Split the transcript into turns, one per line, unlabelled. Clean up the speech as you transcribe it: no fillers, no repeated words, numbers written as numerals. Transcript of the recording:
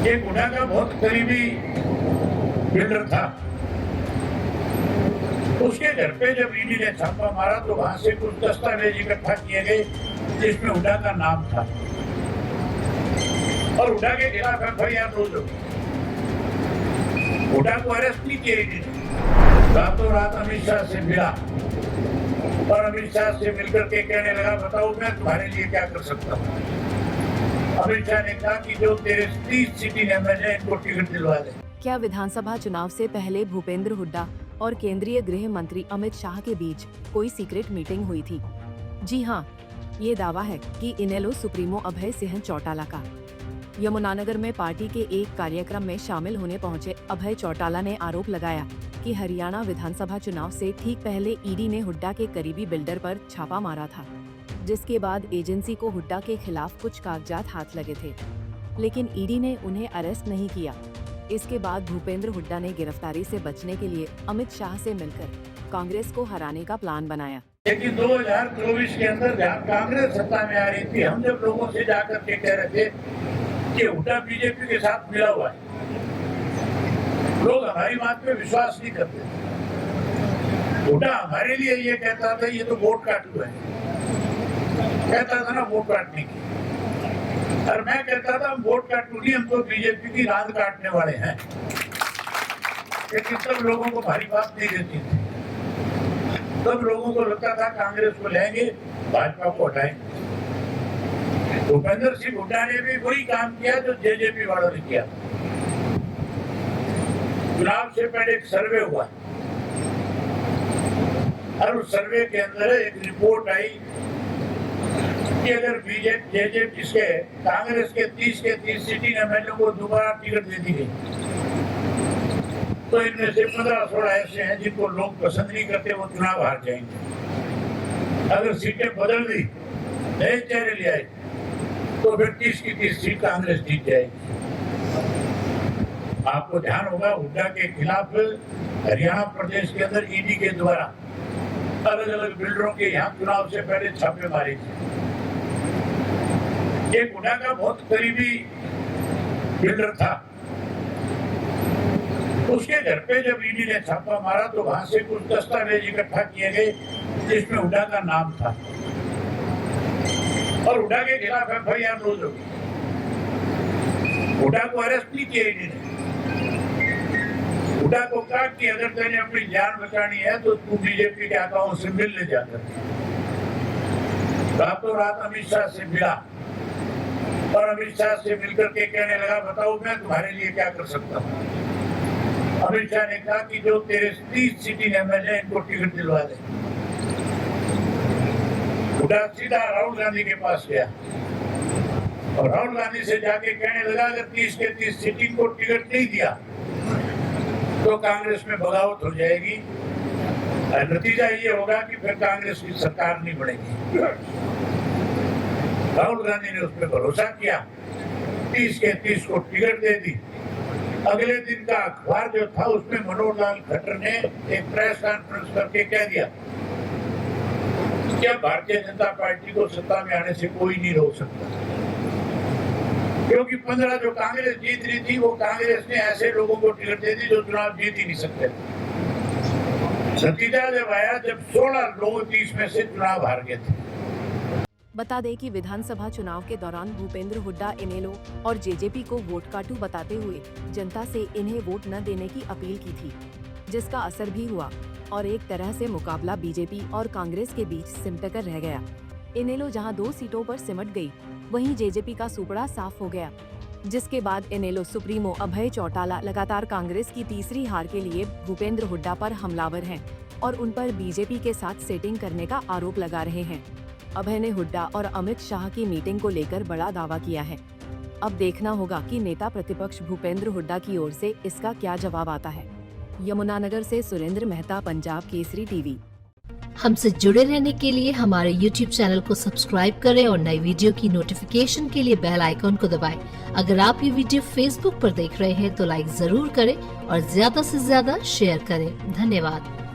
एक हुड्डा का बहुत करीबी बिल्डर था। उसके घर पे जब ईडी ने छापा मारा तो वहां से कुछ दस्तावेज इकट्ठा किए गए जिसमें हुड्डा का नाम था और हुड्डा के खिलाफ एफआईआर रोज हो गई। हुड्डा को अरेस्ट नहीं किया ईडी ने। रातों रात अमित शाह से मिला और अमित शाह से मिलकर के कहने लगा, बताओ मैं तुम्हारे लिए क्या कर सकता हूँ। अमित शाह ने कहा कि जो तेरे 30 सिटिंग एमएलए इनको टिकट दिलवा दे।
क्या विधानसभा चुनाव से पहले भूपेंद्र हुड्डा और केंद्रीय गृह मंत्री अमित शाह के बीच कोई सीक्रेट मीटिंग हुई थी? जी हाँ, ये दावा है कि इनेलो सुप्रीमो अभय सिंह चौटाला का। यमुनानगर में पार्टी के एक कार्यक्रम में शामिल होने पहुंचे अभय चौटाला ने आरोप लगाया कि हरियाणा विधानसभा चुनाव से ठीक पहले ईडी ने हुड्डा के करीबी बिल्डर पर छापा मारा था, जिसके बाद एजेंसी को हुड्डा के खिलाफ कुछ कागजात हाथ लगे थे, लेकिन ईडी ने उन्हें अरेस्ट नहीं किया। इसके बाद भूपेंद्र हुड्डा ने गिरफ्तारी से बचने के लिए अमित शाह से मिलकर कांग्रेस को हराने का प्लान बनाया।
लेकिन 2024 के अंदर जहाँ कांग्रेस सत्ता में आ रही थी, हम जब लोगों से जाकर के कह रहे थे कि हुड्डा बीजेपी के साथ मिला हुआ है, लोग हमारी बात पे विश्वास नहीं करते। हुड्डा हमारे लिए ये कहता था ये तो वोट काटू है, कहता था ना वोट काटने की, और मैं कहता था हम वोट काटू नहीं, हम तो बीजेपी की राज काटने वाले हैं। लेकिन सब लोगों को भारी बात नहीं रहती थी। सब लोगों को लगता था कांग्रेस को लेंगे, भाजपा को हटाएंगे। भूपेंद्र सिंह हुड्डा ने भी वही काम किया जो जेजेपी वालों ने किया। चुनाव से पहले एक सर्वे हुआ और उस सर्वे के अंदर एक रिपोर्ट आई कि अगर बीजेपी जेजेपी इसके कांग्रेस के 30 सिटिंग एमएलए को दोबारा टिकट दे दी गई तो इनमें से 15-16 ऐसे हैं जिनको लोग पसंद नहीं करते, वो चुनाव हार जाएंगे। अगर सीटें बदल दी, नए चेहरे ले आए, तो फिर 30 की 30 सीट कांग्रेस जीत जाएगी। आपको ध्यान होगा हुड्डा के खिलाफ हरियाणा प्रदेश के अंदर ईडी के द्वारा अलग अलग बिल्डरों के यहाँ चुनाव से पहले छापे मारे थे। एक हुड्डा का बहुत करीबी बिल्डर था। उसके घर पे जब ईडी ने छापा मारा तो वहां से कुछ दस्तावेज इकट्ठा किए गए जिसमें हुड्डा का नाम था और हुड्डा के खिलाफ एफआईआर रोज हो गई। हुड्डा को अरेस्ट नहीं किया ईडी ने। हुड्डा को कहा कि अगर तेने अपनी जान बचानी है तो तू बीजेपी के अकाउंट से मिल ले जाकर। रातों रात अमित शाह से मिला और अमित शाह से मिलकर के कहने लगा, बताओ मैं तुम्हारे लिए क्या कर सकता हूँ। अमित शाह ने कहा कि जो तेरे 30 सिटिंग एमएलए इनको टिकट दिलवा दे। हुड्डा सीधा राहुल गांधी के पास गया और राहुल गांधी से जाके कहने लगा, अगर 30 के 30 सिटिंग को टिकट नहीं दिया तो कांग्रेस में बगावत हो जाएगी और नतीजा ये होगा कि फिर कांग्रेस की सरकार नहीं बनेगी। राहुल गांधी ने उस पर भरोसा किया, 30 के 30 को टिकट दे दी। अगले दिन का अखबार जो था उसमें मनोहर लाल खट्टर ने एक प्रेस कॉन्फ्रेंस करके कह दिया कि भारतीय जनता पार्टी को सत्ता में आने से कोई नहीं रोक सकता, क्योंकि 15 जो कांग्रेस जीत रही थी वो कांग्रेस ने ऐसे लोगों को टिकट दे दी जो चुनाव जीत ही नहीं सकते। नतीजा जब आया, जब 16 लोग 30 में से चुनाव हार गए थे।
बता दें कि विधानसभा चुनाव के दौरान भूपेंद्र हुड्डा इनेलो और जेजेपी को वोट काटू बताते हुए जनता से इन्हें वोट न देने की अपील की थी, जिसका असर भी हुआ और एक तरह से मुकाबला बीजेपी और कांग्रेस के बीच सिमटकर रह गया। इनेलो जहां 2 सीटों पर सिमट गई, वहीं जेजेपी का सुपड़ा साफ हो गया, जिसके बाद इनेलो सुप्रीमो अभय चौटाला लगातार कांग्रेस की तीसरी हार के लिए भूपेंद्र हुड्डा पर हमलावर हैं और उन पर बीजेपी के साथ सेटिंग करने का आरोप लगा रहे हैं। अभय ने हुड्डा और अमित शाह की मीटिंग को लेकर बड़ा दावा किया है। अब देखना होगा कि नेता प्रतिपक्ष भूपेंद्र हुड्डा की ओर से इसका क्या जवाब आता है। यमुनानगर से सुरेंद्र मेहता, पंजाब केसरी टीवी।
हमसे जुड़े रहने के लिए हमारे YouTube चैनल को सब्सक्राइब करें और नई वीडियो की नोटिफिकेशन के लिए बेल आइकॉन को दबाएं। अगर आप ये वीडियो Facebook पर देख रहे हैं तो लाइक जरूर करें और ज्यादा से ज्यादा शेयर करें। धन्यवाद।